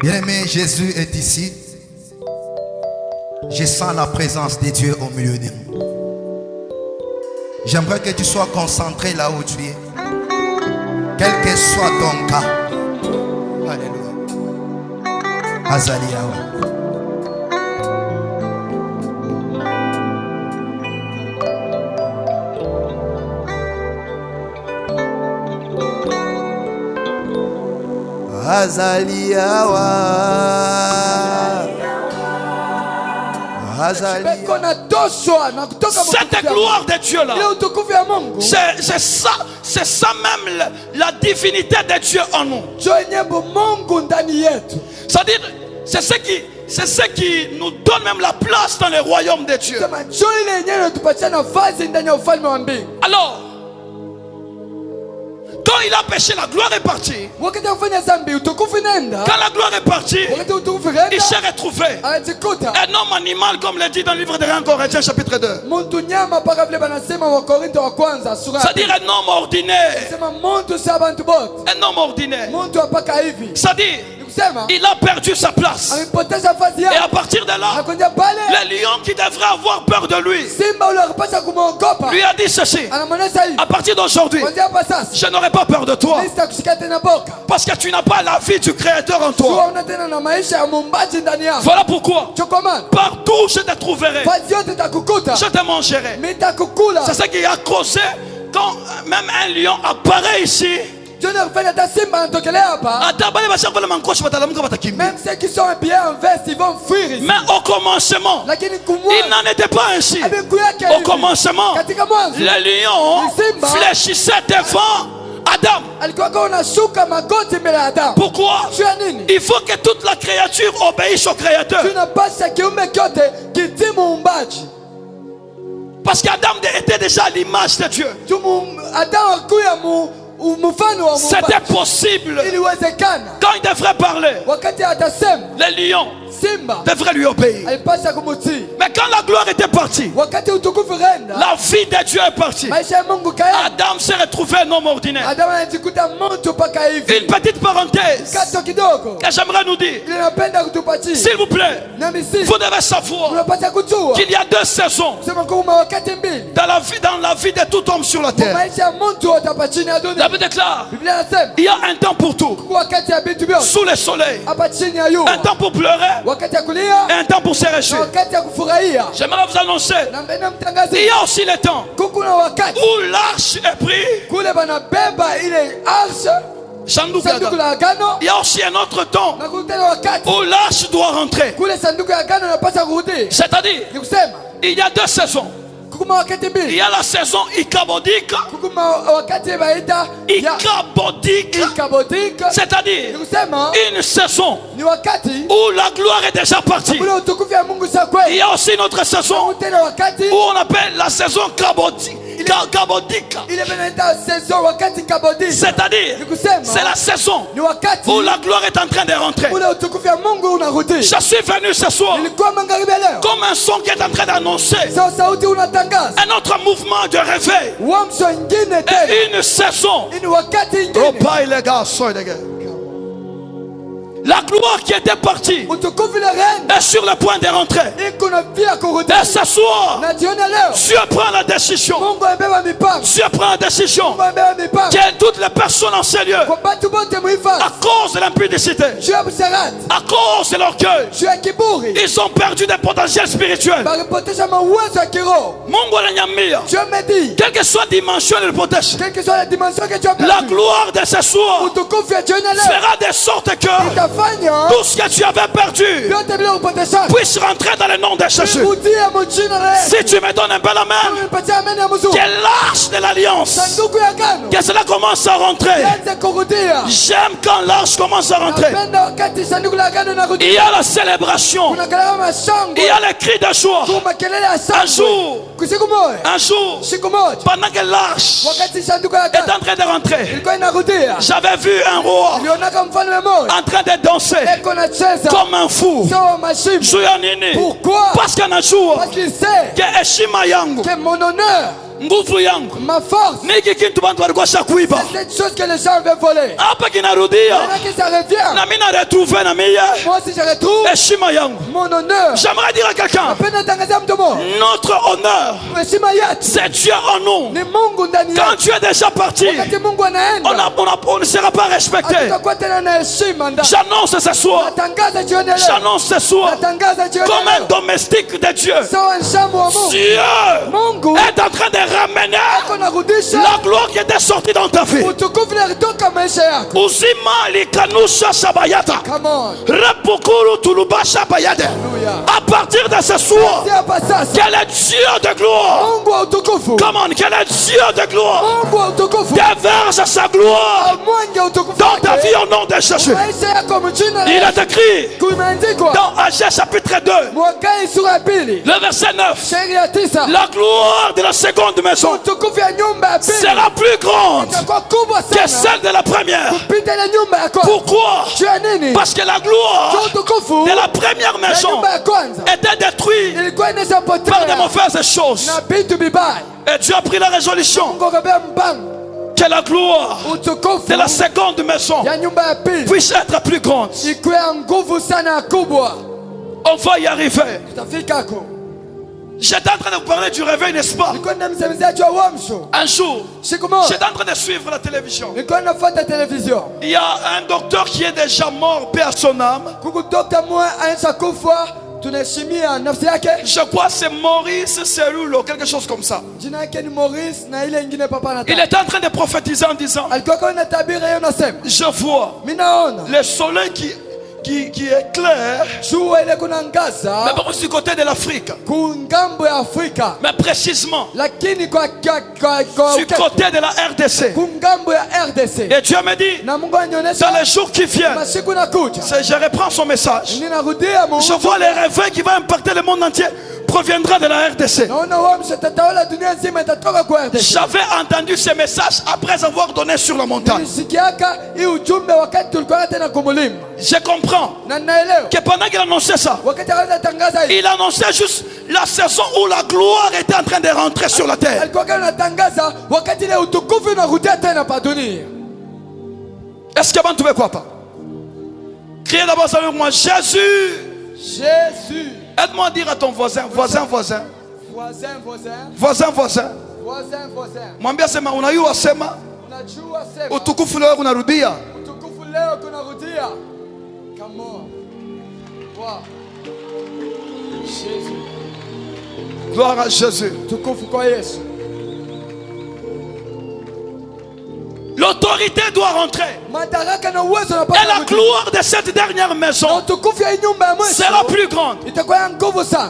Bien-aimé, Jésus est ici. Je sens la présence de Dieu au milieu de nous. J'aimerais que tu sois concentré là où tu es. Quel que soit ton cas. Alléluia. Azalia. Azaliawa. Cette gloire de Dieu là, c'est ça même la divinité de Dieu en nous. C'est-à-dire, c'est ce qui nous donne même la place dans le royaume de Dieu. Alors, quand il a péché, la gloire est partie. Quand la gloire est partie, il s'est retrouvé un homme animal, comme le dit dans le livre de 1 Corinthiens chapitre 2. C'est-à-dire un homme ordinaire. Un homme ordinaire. C'est-à-dire, il a perdu sa place. Et à partir de là, le lion qui devrait avoir peur de lui lui a dit ceci: à partir d'aujourd'hui, je n'aurai pas peur de toi, parce que tu n'as pas la vie du Créateur en toi. Voilà pourquoi partout où je te trouverai, je te mangerai. C'est ça qui a causé quand même un lion apparaît ici. Même ceux qui sont bien en veste, ils vont fuir ici. Mais au commencement, il n'en était pas ainsi. Au commencement, le lion fléchissait devant Adam. Pourquoi? Il faut que toute la créature obéisse au Créateur. Parce qu'Adam était déjà à l'image de Dieu. C'était possible. Quand il devrait parler, le lion devrait lui obéir. Mais quand la gloire était partie, la vie de Dieu est partie. Adam s'est retrouvé un homme ordinaire. Une petite parenthèse que j'aimerais nous dire. S'il vous plaît, vous devez savoir qu'il y a 2 saisons dans la vie de tout homme sur la terre. La Bible déclare: il y a un temps pour tout sous le soleil, un temps pour pleurer et un temps pour se réjouir. J'aimerais vous annoncer, il y a aussi le temps où l'arche est prise. Il y a aussi un autre temps où l'arche doit rentrer. C'est-à-dire, il y a 2 saisons. Il y a la saison Ikabodique. C'est-à-dire une saison où la gloire est déjà partie. Il y a aussi une autre saison où on appelle la saison Kabodique. C'est-à-dire, c'est la saison où la gloire est en train de rentrer. Je suis venu ce soir comme un son qui est en train d'annoncer un autre mouvement de réveil et une saison. La gloire qui était partie est sur le point de rentrer. Et ce soir, Dieu prend la décision. Dieu prend la décision que toutes les personnes en ces lieux, à cause de l'impudicité, à cause de l'orgueil, ils ont perdu des potentiels spirituels. Dieu me dit, quelle que soit la dimension de potentiel, la gloire de ce soir fera de sorte que tout ce que tu avais perdu puisse rentrer dans le nom de Jésus. Si tu me donnes un peu la main, que l'arche de l'alliance, que cela commence à rentrer. J'aime quand l'arche commence à rentrer. Il y a la célébration, il y a les cris de joie. Un jour, pendant que l'arche est en train de rentrer, j'avais vu un roi en train de danser comme un fou. Pourquoi? Parce qu'un jour, que mon honneur nguvu yangu ma force, niki kintu bantu walikuwa kuiba c'est cette chose que les gens veulent voler. hapa kinarudia Maintenant que ça revient, na mimi na retrouver na mimi moi aussi je retrouve heshima yangu. mon honneur. J'aimerais dire à quelqu'un, notre honneur, c'est Dieu en nous. Quand Dieu est déjà parti, on ne sera pas respecté. J'annonce ce soir, comme un domestique de Dieu, Dieu est en train de ramener la gloire qui était sortie dans ta vie. Uzima likanusha shabayata. Repukuru tulubasha bayade. À partir de ce soir, quel est Dieu de gloire? Comment? Quel est Dieu de gloire? Déverse sa gloire dans ta vie au nom de Jésus. Il est écrit dans Agé chapitre 2, le verset 9, la gloire de la seconde maison sera plus grande que celle de la première. Pourquoi? Parce que la gloire de la première maison était détruite par de mauvaises choses. Et Dieu a pris la résolution que la gloire de la seconde maison puisse être plus grande. On va y arriver. J'étais en train de vous parler du réveil, n'est-ce pas? Un jour, j'étais en train de suivre la télévision. Il y a un docteur qui est déjà mort, paix à son âme. Je crois que c'est Maurice Cerulo, quelque chose comme ça. Il était en train de prophétiser en disant: je vois le soleil qui est clair, mais bon, du côté de l'Afrique, mais précisément du côté de la RDC. Et Dieu me dit, dans les jours qui viennent, je reprends son message, je vois les réveils qui vont impacter le monde entier proviendra de la RDC. J'avais entendu ces messages après avoir donné sur la montagne. Je comprends que pendant qu'il annonçait ça, il annonçait juste la saison où la gloire était en train de rentrer sur la terre. Est-ce que vous trouvez quoi pas? Criez d'abord avec moi: Jésus. Jésus. Aide-moi à dire à ton voisin, voisin. Mwambie sema unajua sema utukufu leo unarudia. Come on. Wow. Jésus. Gloire à Jésus. Utukufu kwa Yesu. L'autorité doit rentrer. Et la gloire de cette dernière maison sera plus grande.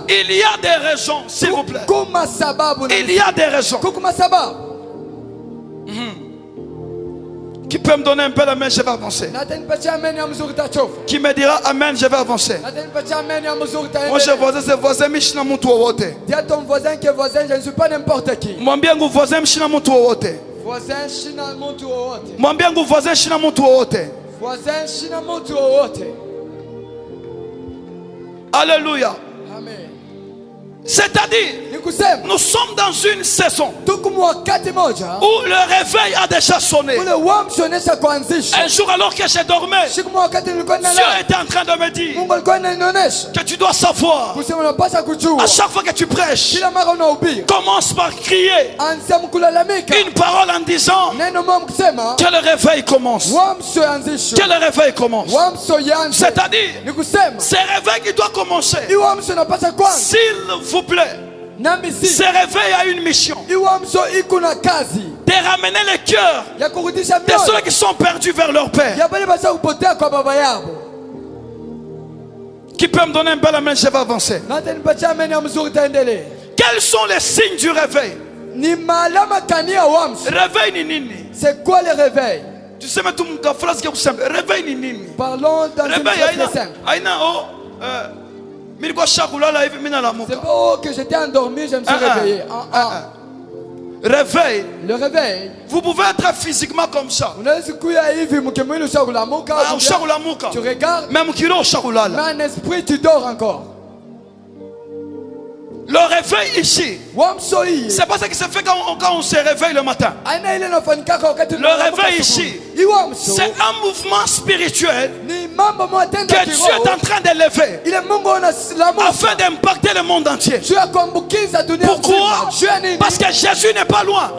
Il y a des raisons, s'il vous plaît. Il y a des raisons. Qui peut me donner un peu la main, je vais avancer. Qui me dira amen, je vais avancer. Moi je voisin, c'est voisin Mishna Mutu wote. Dis à ton voisin que voisin, je ne suis pas n'importe qui. Mwambie ngo voisin Mishna Mutu wote. Voisin shina mtu wowote. Mwambie ngo voisin shina mtu wowote. Voisin shina mtu wowote. Alléluia. Amen. C'est-à-dire, nous sommes dans une saison où le réveil a déjà sonné. Un jour alors que je dormais, Dieu était en train de me dire que tu dois savoir, à chaque fois que tu prêches, commence par crier une parole en disant que le réveil commence. Que le réveil commence. C'est-à-dire, c'est le réveil qui doit commencer. S'il vous plaît, ce réveil a une mission de ramener les cœurs de ceux qui sont perdus vers leur Père. Qui peut me donner un peu la main? Je vais avancer. Quels sont les signes du réveil? Réveil ni nini. C'est quoi le réveil? Tu sais, mais tout le monde a phrase qui est simple. Réveil ni nini. Parlons dans une phrase simple. C'est pas que j'étais endormi, je me suis réveillé. Réveil. Le réveil. Vous pouvez être physiquement comme ça. Tu regardes. Même mais en esprit tu dors encore. Le Le réveil ici, c'est pas ça qui se fait quand on se réveille le matin. Le réveil ici, c'est un mouvement spirituel que Dieu est en train d'élever afin d'impacter le monde entier. Pourquoi? Parce que Jésus n'est pas loin.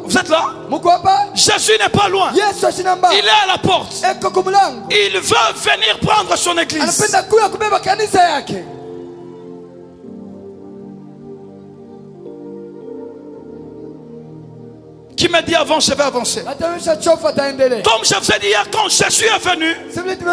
Vous êtes là? Jésus n'est pas loin. Il est à la porte. Il veut venir prendre son église. Qui m'a dit avant, je vais avancer. Comme je vous ai dit hier, quand Jésus est venu,